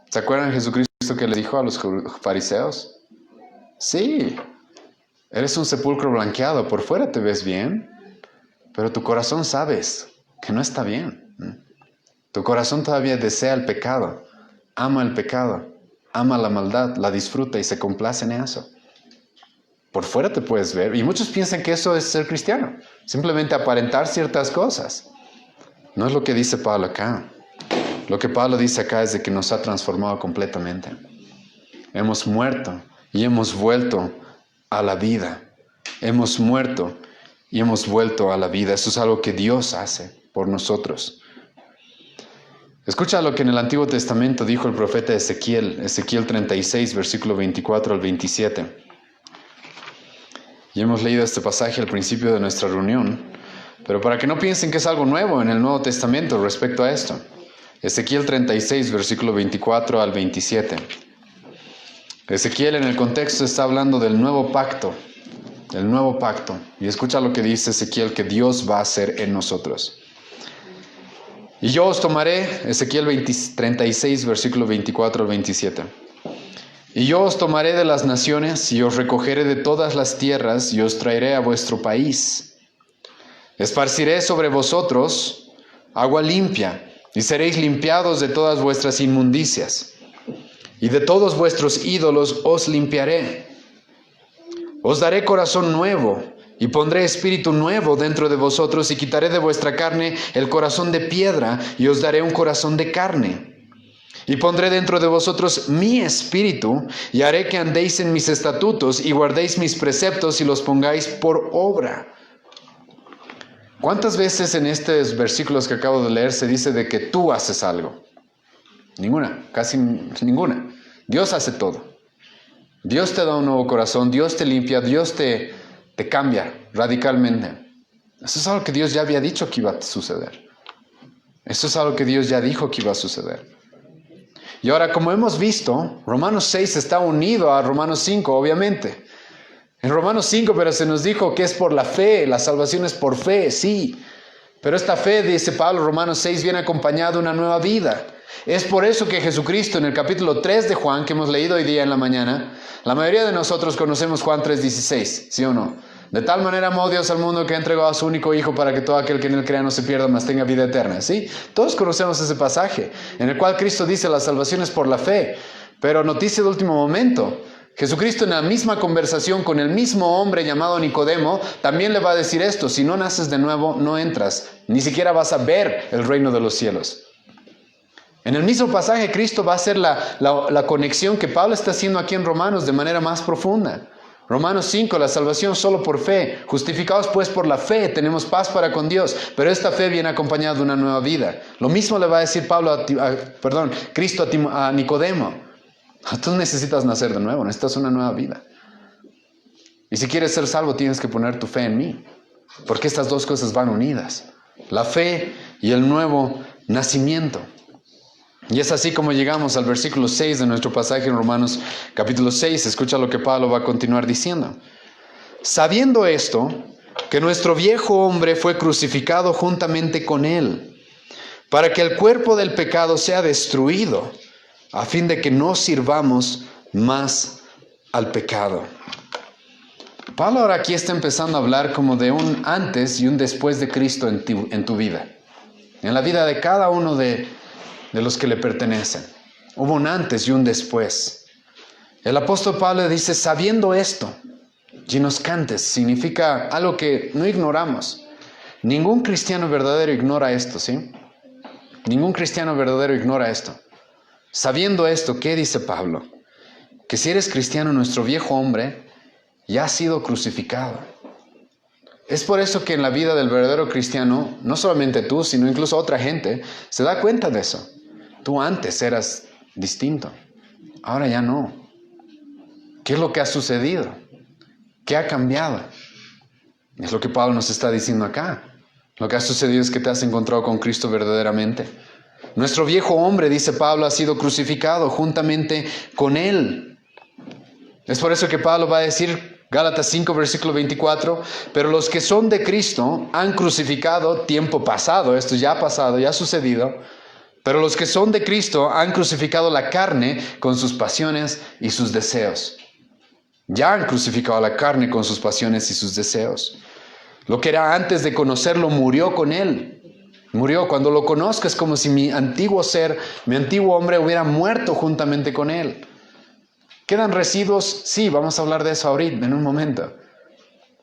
¿Se acuerdan de Jesucristo que le dijo a los fariseos? Sí, eres un sepulcro blanqueado, por fuera te ves bien, pero tu corazón sabes que no está bien, ¿no? Tu corazón todavía desea el pecado, ama la maldad, la disfruta y se complace en eso. Por fuera te puedes ver, y muchos piensan que eso es ser cristiano, simplemente aparentar ciertas cosas. No es lo que dice Pablo acá. Lo que Pablo dice acá es de que nos ha transformado completamente. hemos muerto y hemos vuelto a la vida. Hemos muerto y hemos vuelto a la vida. Eso es algo que Dios hace por nosotros. Escucha lo que en el Antiguo Testamento dijo el profeta Ezequiel, Ezequiel 36, versículo 24 al 27. Y hemos leído este pasaje al principio de nuestra reunión, pero para que no piensen que es algo nuevo en el Nuevo Testamento respecto a esto. Ezequiel 36, versículo 24 al 27. Ezequiel en el contexto está hablando del nuevo pacto, y escucha lo que dice Ezequiel que Dios va a hacer en nosotros. Y yo os tomaré, Ezequiel 36, versículo 24 al 27. Y yo os tomaré de las naciones y os recogeré de todas las tierras y os traeré a vuestro país. Esparciré sobre vosotros agua limpia y seréis limpiados de todas vuestras inmundicias. Y de todos vuestros ídolos os limpiaré. Os daré corazón nuevo y pondré espíritu nuevo dentro de vosotros y quitaré de vuestra carne el corazón de piedra y os daré un corazón de carne. Y pondré dentro de vosotros mi espíritu y haré que andéis en mis estatutos y guardéis mis preceptos y los pongáis por obra. ¿Cuántas veces en estos versículos que acabo de leer se dice de que tú haces algo? Ninguna, casi ninguna. Dios hace todo. Dios te da un nuevo corazón, Dios te limpia, Dios te cambia radicalmente. Eso es algo que Dios ya había dicho que iba a suceder. Eso es algo que Dios ya dijo que iba a suceder. Y ahora, como hemos visto, Romanos 6 está unido a Romanos 5, obviamente. En Romanos 5, pero se nos dijo que es por la fe, la salvación es por fe, sí. Pero esta fe, dice Pablo, Romanos 6, viene acompañada de una nueva vida. Es por eso que Jesucristo en el capítulo 3 de Juan, que hemos leído hoy día en la mañana, la mayoría de nosotros conocemos Juan 3:16, ¿sí o no? De tal manera amó Dios al mundo que ha entregado a su único Hijo para que todo aquel que en él crea no se pierda, mas tenga vida eterna, ¿sí? Todos conocemos ese pasaje, en el cual Cristo dice la salvación es por la fe. Pero noticia de último momento, Jesucristo en la misma conversación con el mismo hombre llamado Nicodemo, también le va a decir esto: si no naces de nuevo, no entras, ni siquiera vas a ver el reino de los cielos. En el mismo pasaje, Cristo va a hacer la conexión que Pablo está haciendo aquí en Romanos de manera más profunda. Romanos 5, la salvación solo por fe. Justificados pues por la fe, tenemos paz para con Dios, pero esta fe viene acompañada de una nueva vida. Lo mismo le va a decir Cristo a Nicodemo. Tú necesitas nacer de nuevo, necesitas una nueva vida. Y si quieres ser salvo, tienes que poner tu fe en mí, porque estas dos cosas van unidas: la fe y el nuevo nacimiento. Y es así como llegamos al versículo 6 de nuestro pasaje en Romanos capítulo 6. Escucha lo que Pablo va a continuar diciendo. Sabiendo esto, que nuestro viejo hombre fue crucificado juntamente con él, para que el cuerpo del pecado sea destruido, a fin de que no sirvamos más al pecado. Pablo ahora aquí está empezando a hablar como de un antes y un después de Cristo en tu vida, en la vida de cada uno de los que le pertenecen. Hubo un antes y un después. El apóstol Pablo dice, sabiendo esto, ginoscantes, significa algo que no ignoramos. Ningún cristiano verdadero ignora esto, ¿sí? Ningún cristiano verdadero ignora esto. Sabiendo esto, ¿qué dice Pablo? Que si eres cristiano, nuestro viejo hombre ya ha sido crucificado. Es por eso que en la vida del verdadero cristiano, no solamente tú, sino incluso otra gente, se da cuenta de eso. Tú antes eras distinto, ahora ya no. ¿Qué es lo que ha sucedido? ¿Qué ha cambiado? Es lo que Pablo nos está diciendo acá. Lo que ha sucedido es que te has encontrado con Cristo verdaderamente. Nuestro viejo hombre, dice Pablo, ha sido crucificado juntamente con él. Es por eso que Pablo va a decir, Gálatas 5, versículo 24, pero los que son de Cristo han crucificado tiempo pasado. Esto ya ha pasado, ya ha sucedido. Pero los que son de Cristo han crucificado la carne con sus pasiones y sus deseos. Ya han crucificado la carne con sus pasiones y sus deseos. Lo que era antes de conocerlo murió con él. Murió. Cuando lo conozco es como si mi antiguo ser, mi antiguo hombre hubiera muerto juntamente con él. ¿Quedan residuos? Sí, vamos a hablar de eso ahorita, en un momento.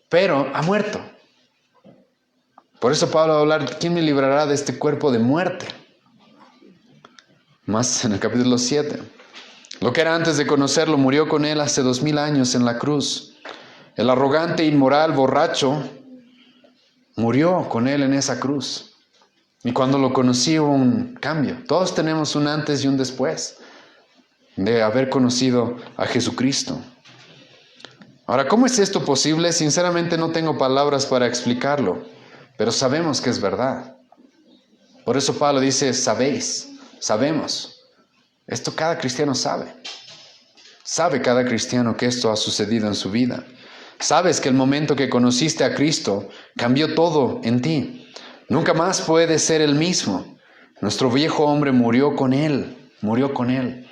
Pero ha muerto. Por eso Pablo va a hablar, ¿quién me librará de este cuerpo de muerte? Más en el capítulo 7. Lo que era antes de conocerlo murió con él hace 2000 años en la cruz. El arrogante, inmoral, borracho, murió con él en esa cruz. Y cuando lo conocí hubo un cambio. Todos tenemos un antes y un después de haber conocido a Jesucristo. Ahora, ¿cómo es esto posible? Sinceramente no tengo palabras para explicarlo, pero sabemos que es verdad. Por eso Pablo dice, sabéis, sabemos. Esto cada cristiano sabe. Sabe cada cristiano que esto ha sucedido en su vida. Sabes que el momento que conociste a Cristo cambió todo en ti. Nunca más puedes ser el mismo. Nuestro viejo hombre murió con Él, murió con Él.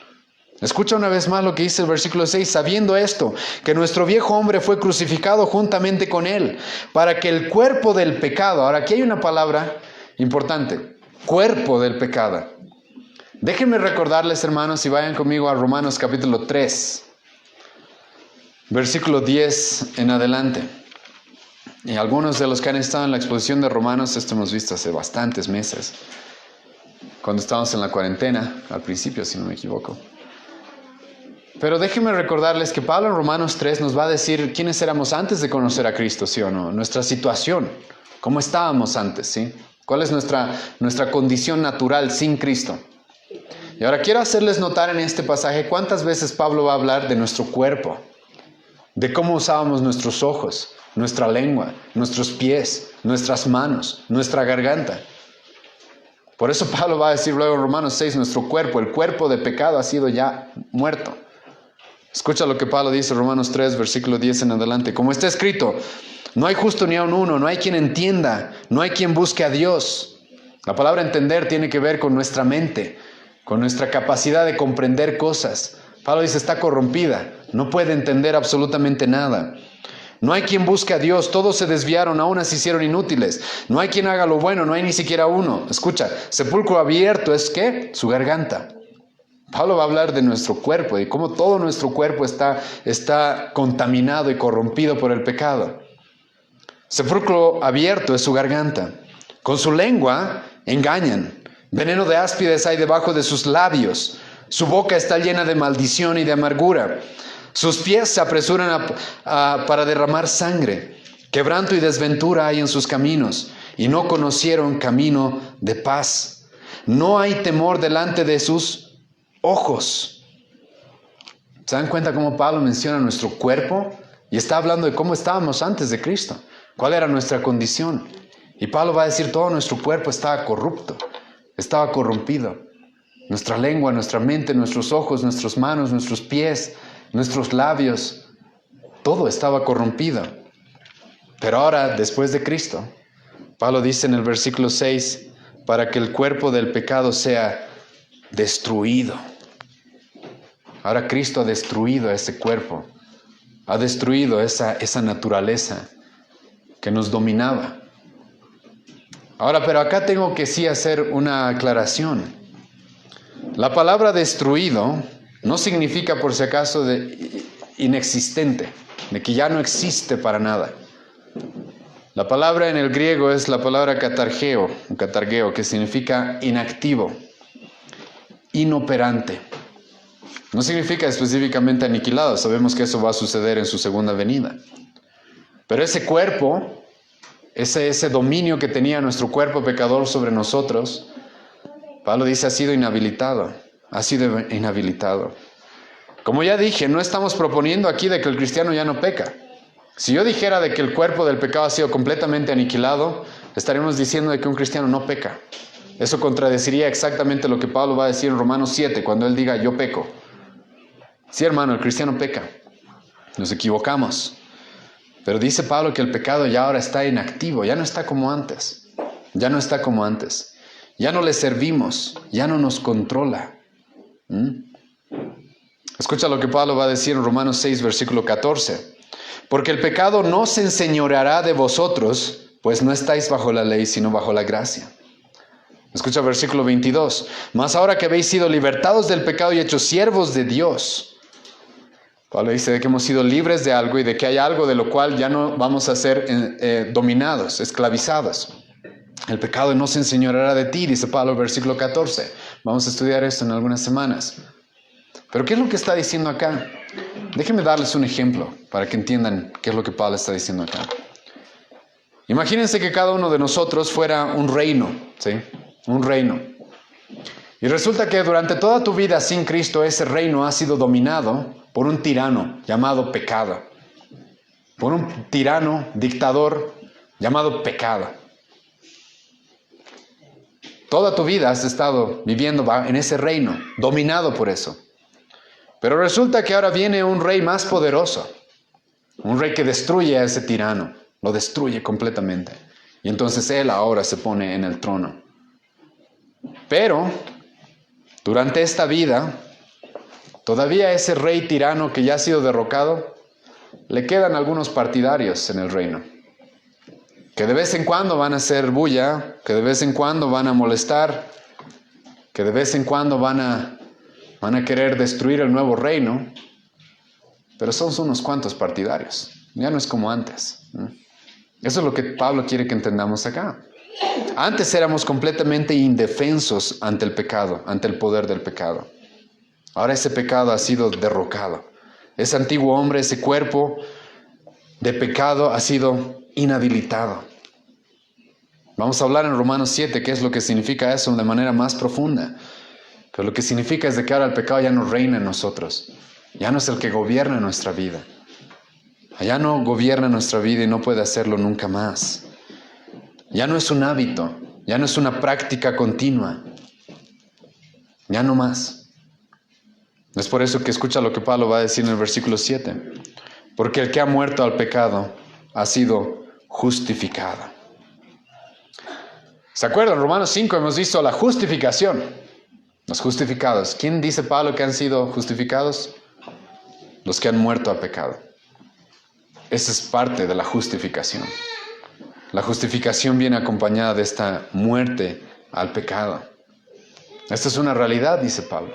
Escucha una vez más lo que dice el versículo 6, sabiendo esto, que nuestro viejo hombre fue crucificado juntamente con Él, para que el cuerpo del pecado, ahora aquí hay una palabra importante, cuerpo del pecado. Déjenme recordarles, hermanos, y vayan conmigo a Romanos capítulo 3, versículo 10 en adelante. Y algunos de los que han estado en la exposición de Romanos, esto hemos visto hace bastantes meses, cuando estábamos en la cuarentena, al principio, si no me equivoco. Pero déjenme recordarles que Pablo en Romanos 3 nos va a decir quiénes éramos antes de conocer a Cristo, ¿sí o no? Nuestra situación, cómo estábamos antes, ¿sí? ¿Cuál es nuestra condición natural sin Cristo? Y ahora quiero hacerles notar en este pasaje cuántas veces Pablo va a hablar de nuestro cuerpo, de cómo usábamos nuestros ojos, nuestra lengua, nuestros pies, nuestras manos, nuestra garganta. Por eso Pablo va a decir luego en Romanos 6, nuestro cuerpo, el cuerpo de pecado ha sido ya muerto. Escucha lo que Pablo dice en Romanos 3, versículo 10 en adelante. Como está escrito, no hay justo ni aun uno, no hay quien entienda, no hay quien busque a Dios. La palabra entender tiene que ver con nuestra mente, con nuestra capacidad de comprender cosas. Pablo dice, está corrompida, no puede entender absolutamente nada. No hay quien busque a Dios, todos se desviaron, aún se hicieron inútiles. No hay quien haga lo bueno, no hay ni siquiera uno. Escucha, sepulcro abierto es ¿qué? Su garganta. Pablo va a hablar de nuestro cuerpo y cómo todo nuestro cuerpo está contaminado y corrompido por el pecado. Sepulcro abierto es su garganta. Con su lengua engañan. Veneno de áspides hay debajo de sus labios. Su boca está llena de maldición y de amargura. Sus pies se apresuran para derramar sangre. Quebranto y desventura hay en sus caminos, y no conocieron camino de paz. No hay temor delante de sus ojos. ¿Se dan cuenta cómo Pablo menciona nuestro cuerpo? Y está hablando de cómo estábamos antes de Cristo. ¿Cuál era nuestra condición? Y Pablo va a decir, todo nuestro cuerpo estaba corrupto, estaba corrompido. Nuestra lengua, nuestra mente, nuestros ojos, nuestras manos, nuestros pies, nuestros labios, todo estaba corrompido. Pero ahora, después de Cristo, Pablo dice en el versículo 6, para que el cuerpo del pecado sea destruido. Ahora Cristo ha destruido ese cuerpo, ha destruido esa naturaleza que nos dominaba. Ahora, pero acá tengo que sí hacer una aclaración. La palabra destruido no significa por si acaso de inexistente, de que ya no existe para nada. La palabra en el griego es la palabra katargeo, que significa inactivo, inoperante. No significa específicamente aniquilado, sabemos que eso va a suceder en su segunda venida. Pero ese cuerpo, ese dominio que tenía nuestro cuerpo pecador sobre nosotros, Pablo dice, ha sido inhabilitado. Como ya dije, no estamos proponiendo aquí de que el cristiano ya no peca. Si yo dijera de que el cuerpo del pecado ha sido completamente aniquilado, estaremos diciendo de que un cristiano no peca. Eso contradeciría exactamente lo que Pablo va a decir en Romanos 7, cuando él diga, yo peco. Sí, hermano, el cristiano peca. Nos equivocamos. Pero dice Pablo que el pecado ya ahora está inactivo, ya no está como antes. Ya no está como antes. Ya no le servimos, ya no nos controla. Escucha lo que Pablo va a decir en Romanos 6, versículo 14. Porque el pecado no se enseñoreará de vosotros, pues no estáis bajo la ley, sino bajo la gracia. Escucha el versículo 22. Mas ahora que habéis sido libertados del pecado y hechos siervos de Dios. Pablo dice de que hemos sido libres de algo y de que hay algo de lo cual ya no vamos a ser dominados, esclavizados. El pecado no se enseñoreará de ti, dice Pablo, versículo 14. Vamos a estudiar esto en algunas semanas. Pero ¿qué es lo que está diciendo acá? Déjenme darles un ejemplo para que entiendan qué es lo que Pablo está diciendo acá. Imagínense que cada uno de nosotros fuera un reino, ¿sí? Un reino. Y resulta que durante toda tu vida sin Cristo, ese reino ha sido dominado por un tirano llamado pecado. Por un tirano, dictador llamado pecado. Toda tu vida has estado viviendo en ese reino, dominado por eso. Pero resulta que ahora viene un rey más poderoso. Un rey que destruye a ese tirano. Lo destruye completamente. Y entonces él ahora se pone en el trono. Pero durante esta vida, todavía ese rey tirano que ya ha sido derrocado, le quedan algunos partidarios en el reino, que de vez en cuando van a hacer bulla, que de vez en cuando van a molestar, que de vez en cuando van a querer destruir el nuevo reino, pero son unos cuantos partidarios, ya no es como antes. Eso es lo que Pablo quiere que entendamos acá. Antes éramos completamente indefensos ante el pecado, ante el poder del pecado. Ahora ese pecado ha sido derrocado. Ese antiguo hombre, ese cuerpo de pecado ha sido inhabilitado. Vamos a hablar en Romanos 7 qué es lo que significa eso de manera más profunda. Pero lo que significa es de que ahora el pecado ya no reina en nosotros. Ya no es el que gobierna nuestra vida. Ya no gobierna nuestra vida y no puede hacerlo nunca más. Ya no es un hábito, ya no es una práctica continua. Ya no más. Es por eso que escucha lo que Pablo va a decir en el versículo 7. Porque el que ha muerto al pecado ha sido justificado. ¿Se acuerdan? En Romanos 5 hemos visto la justificación. Los justificados. ¿Quién dice Pablo que han sido justificados? Los que han muerto al pecado. Esa es parte de la justificación. La justificación viene acompañada de esta muerte al pecado. Esta es una realidad, dice Pablo.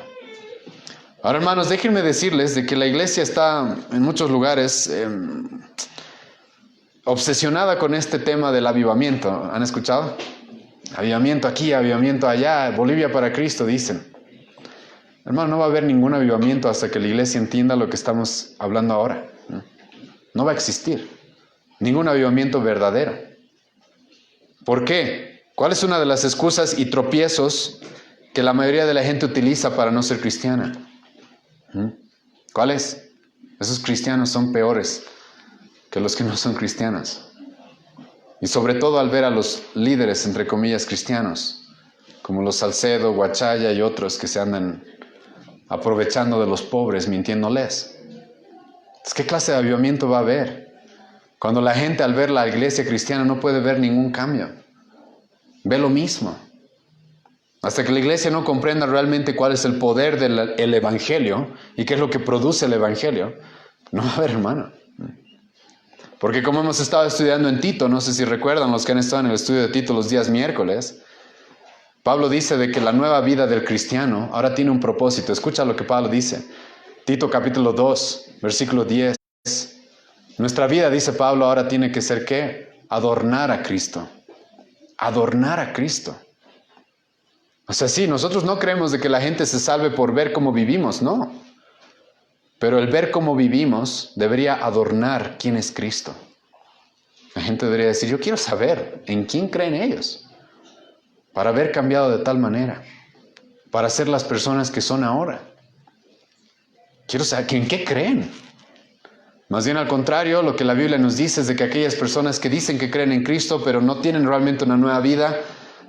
Ahora, hermanos, déjenme decirles de que la iglesia está en muchos lugares obsesionada con este tema del avivamiento. ¿Han escuchado? Avivamiento aquí, avivamiento allá, Bolivia para Cristo, dicen. Hermano, no va a haber ningún avivamiento hasta que la iglesia entienda lo que estamos hablando ahora. No va a existir ningún avivamiento verdadero. ¿Por qué? ¿Cuál es una de las excusas y tropiezos que la mayoría de la gente utiliza para no ser cristiana? ¿Cuál es? Esos cristianos son peores que los que no son cristianos. Y sobre todo al ver a los líderes, entre comillas, cristianos, como los Salcedo, Guachaya y otros que se andan aprovechando de los pobres, mintiéndoles. ¿Qué clase de avivamiento va a haber? Cuando la gente al ver la iglesia cristiana no puede ver ningún cambio. Ve lo mismo. Hasta que la iglesia no comprenda realmente cuál es el poder del evangelio y qué es lo que produce el evangelio, no va a haber, hermano. Porque como hemos estado estudiando en Tito, no sé si recuerdan los que han estado en el estudio de Tito los días miércoles, Pablo dice de que la nueva vida del cristiano ahora tiene un propósito. Escucha lo que Pablo dice. Tito capítulo 2, versículo 10. Nuestra vida, dice Pablo, ahora tiene que ser ¿qué? Adornar a Cristo. Adornar a Cristo. O sea, sí, nosotros no creemos de que la gente se salve por ver cómo vivimos, no. Pero el ver cómo vivimos debería adornar quién es Cristo. La gente debería decir, yo quiero saber en quién creen ellos. Para haber cambiado de tal manera. Para ser las personas que son ahora. Quiero saber en qué creen. Más bien al contrario, lo que la Biblia nos dice es de que aquellas personas que dicen que creen en Cristo, pero no tienen realmente una nueva vida,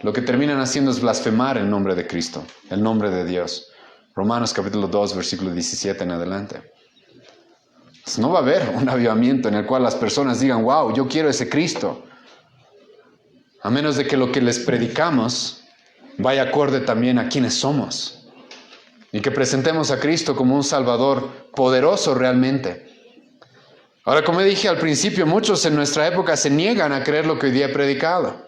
lo que terminan haciendo es blasfemar el nombre de Cristo, el nombre de Dios. Romanos capítulo 2, versículo 17 en adelante. Pues no va a haber un avivamiento en el cual las personas digan, wow, yo quiero ese Cristo. A menos de que lo que les predicamos vaya acorde también a quienes somos. Y que presentemos a Cristo como un Salvador poderoso realmente. Ahora, como dije al principio, muchos en nuestra época se niegan a creer lo que hoy día he predicado.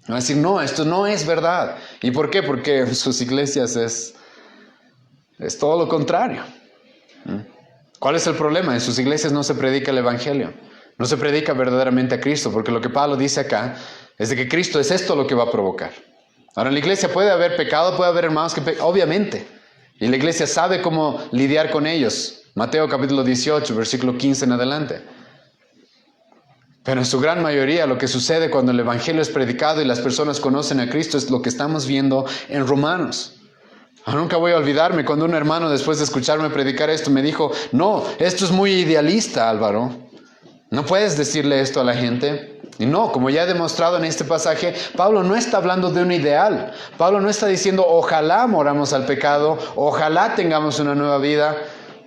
Van a decir, no, esto no es verdad. ¿Y por qué? Porque en sus iglesias es todo lo contrario. ¿Cuál es el problema? En sus iglesias no se predica el evangelio. No se predica verdaderamente a Cristo, porque lo que Pablo dice acá es de que Cristo es esto lo que va a provocar. Ahora, en la iglesia puede haber pecado, puede haber hermanos que pecan, obviamente. Y la iglesia sabe cómo lidiar con ellos. Mateo capítulo 18, versículo 15 en adelante. Pero en su gran mayoría lo que sucede cuando el evangelio es predicado y las personas conocen a Cristo es lo que estamos viendo en Romanos. Nunca voy a olvidarme cuando un hermano, después de escucharme predicar esto, me dijo: no, esto es muy idealista, Álvaro. No puedes decirle esto a la gente. Y no, como ya he demostrado en este pasaje, Pablo no está hablando de un ideal. Pablo no está diciendo ojalá moramos al pecado, ojalá tengamos una nueva vida,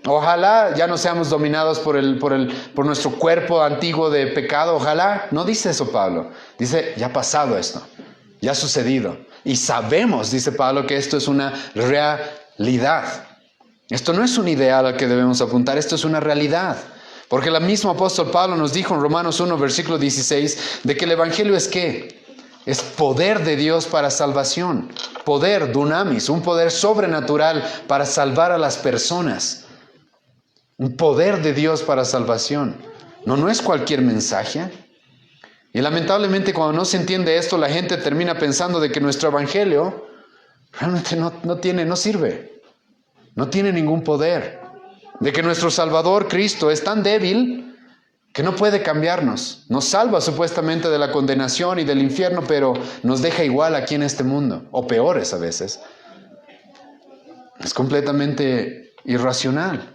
ojalá ya no seamos dominados por nuestro cuerpo antiguo de pecado, ojalá. No dice eso Pablo. Dice, ya ha pasado esto, ya ha sucedido. Y sabemos, dice Pablo, que esto es una realidad. Esto no es un ideal al que debemos apuntar, esto es una realidad. Porque el mismo apóstol Pablo nos dijo en Romanos 1, versículo 16, de que el evangelio es ¿qué? Es poder de Dios para salvación. Poder, dunamis, un poder sobrenatural para salvar a las personas. Un poder de Dios para salvación. No es cualquier mensaje. Y lamentablemente cuando no se entiende esto, la gente termina pensando de que nuestro evangelio realmente no sirve. No tiene ningún poder. De que nuestro Salvador Cristo es tan débil que no puede cambiarnos. Nos salva supuestamente de la condenación y del infierno, pero nos deja igual aquí en este mundo, o peores a veces. Es completamente irracional.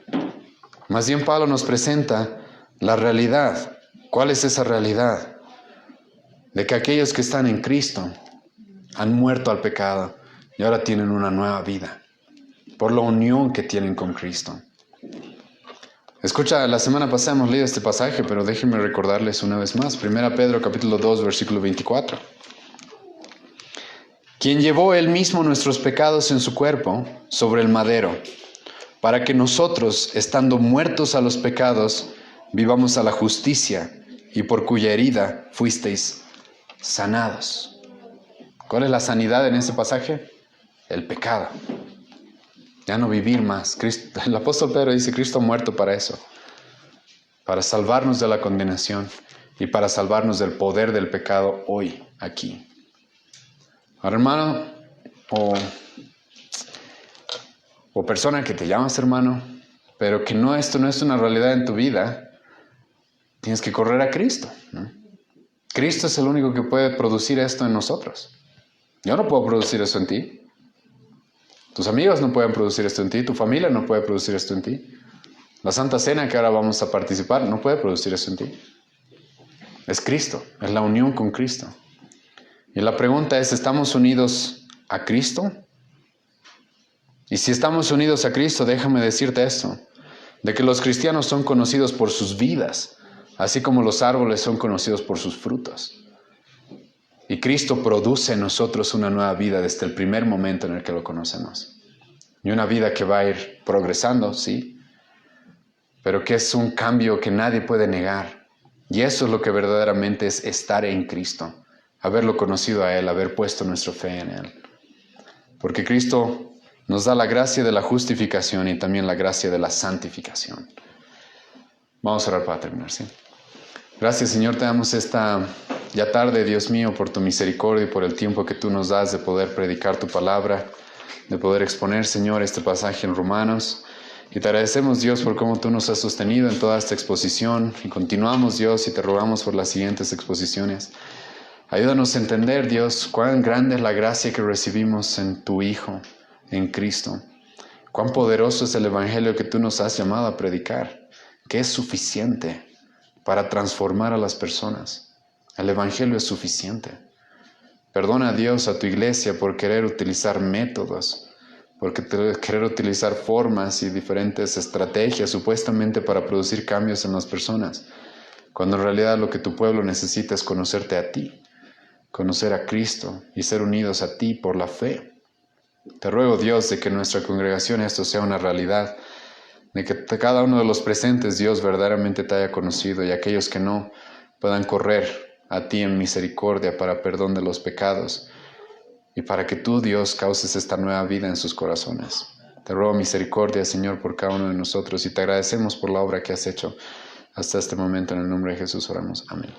Más bien Pablo nos presenta la realidad. ¿Cuál es esa realidad? De que aquellos que están en Cristo han muerto al pecado y ahora tienen una nueva vida por la unión que tienen con Cristo. Escucha, la semana pasada hemos leído este pasaje, pero déjenme recordarles una vez más. 1 Pedro capítulo 2, versículo 24. Quien llevó él mismo nuestros pecados en su cuerpo sobre el madero, para que nosotros, estando muertos a los pecados, vivamos a la justicia, y por cuya herida fuisteis sanados. ¿Cuál es la sanidad en ese pasaje? El pecado. Ya no vivir más. El apóstol Pedro dice, Cristo ha muerto para eso. Para salvarnos de la condenación y para salvarnos del poder del pecado hoy, aquí. Ahora, hermano, o persona que te llamas hermano, pero que esto no es una realidad en tu vida, tienes que correr a Cristo, ¿no? Cristo es el único que puede producir esto en nosotros. Yo no puedo producir eso en ti. Tus amigos no pueden producir esto en ti. Tu familia no puede producir esto en ti. La Santa Cena que ahora vamos a participar no puede producir eso en ti. Es Cristo, es la unión con Cristo. Y la pregunta es, ¿estamos unidos a Cristo? Y si estamos unidos a Cristo, déjame decirte esto, de que los cristianos son conocidos por sus vidas, así como los árboles son conocidos por sus frutos. Y Cristo produce en nosotros una nueva vida desde el primer momento en el que lo conocemos. Y una vida que va a ir progresando, sí, pero que es un cambio que nadie puede negar. Y eso es lo que verdaderamente es estar en Cristo, haberlo conocido a Él, haber puesto nuestra fe en Él. Porque Cristo nos da la gracia de la justificación y también la gracia de la santificación. Vamos a orar para terminar, ¿sí? Gracias, Señor, te damos esta ya tarde, Dios mío, por tu misericordia y por el tiempo que tú nos das de poder predicar tu palabra, de poder exponer, Señor, este pasaje en Romanos. Y te agradecemos, Dios, por cómo tú nos has sostenido en toda esta exposición. Y continuamos, Dios, y te rogamos por las siguientes exposiciones. Ayúdanos a entender, Dios, cuán grande es la gracia que recibimos en tu Hijo, en Cristo. Cuán poderoso es el Evangelio que tú nos has llamado a predicar, que es suficiente para transformar a las personas. El Evangelio es suficiente. Perdona, Dios, a tu iglesia por querer utilizar métodos, por querer utilizar formas y diferentes estrategias supuestamente para producir cambios en las personas, cuando en realidad lo que tu pueblo necesita es conocerte a ti, conocer a Cristo y ser unidos a ti por la fe. Te ruego, Dios, de que en nuestra congregación esto sea una realidad, de que cada uno de los presentes, Dios, verdaderamente te haya conocido y aquellos que no puedan correr a ti en misericordia para perdón de los pecados y para que tú, Dios, causes esta nueva vida en sus corazones. Te ruego misericordia, Señor, por cada uno de nosotros y te agradecemos por la obra que has hecho hasta este momento. En el nombre de Jesús oramos. Amén.